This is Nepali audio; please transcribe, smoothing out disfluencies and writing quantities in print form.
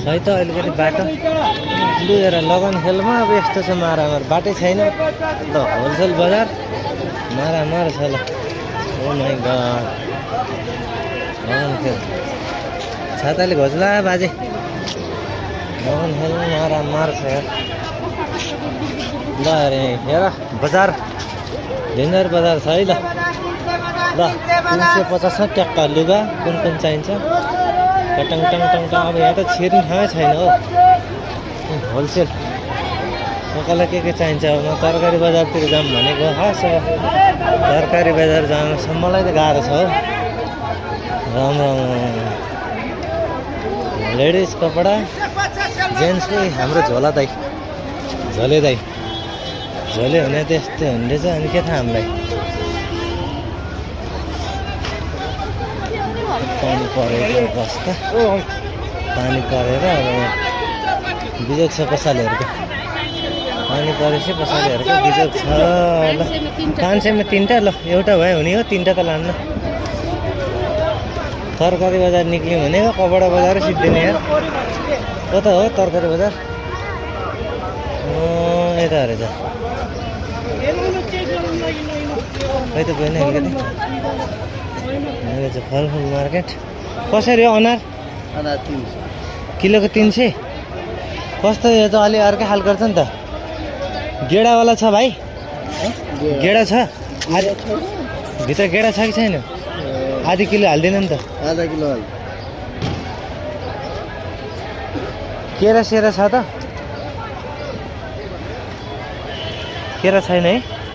खै त अलिकति बाटो लिएर लगन खेलमा अब यस्तो छ मारामार बाटै छैन त होलसेल बजार मारामार छ ल ओ माई गड लगन खेल छाताले घोज्ला बाजे लगन खेल मारामार छ यार ल अरे हेर बजार डेन्जर बजार छ है ल ल 350 ट्याक्का लुगा कुन कुन चाहिन्छ टङ टङ टङ टङ अब यहाँ त छिर्ने ठाउँै छैन हो होलसेल कसलाई के चाहिन्छ अब म तरकारी बजारतिर जाऊँ भनेको खास तरकारी बजार जानुसम्मलाई त गाह्रो छ हो राम्रो लेडिज कपडा जेन्ट्सको हाम्रो झोला दाइ झोले दाइ झोले हुने त यस्तै हुने रहेछ अनि के थाहा हामीलाई पानी परेको अवस्था पानी परेर अब बिजोग छ पसलेहरूको पानी परेपछि पसलेहरूको बिजोग छ ल 500 मा 3टा ल एउटा भए हुने हो 3टा त लान्न तरकारी बजार निक्ल्यौँ भनेको कपडा बजार सिद्धिने यार कता हो तरकारी बजार यता रहेछ खै त गएन अलिकति फलफुल मार्केट कसरी हो अनार किलोको 300 कस्तो यो त अलि अर्कै खालको छ नि त गेडावाला छ भाइ गेडा छ भित्र गेडा छ कि छैन आधी किलो हाल्दैन नि त आधा किलो हाल केरा सेरा छ त केरा छैन है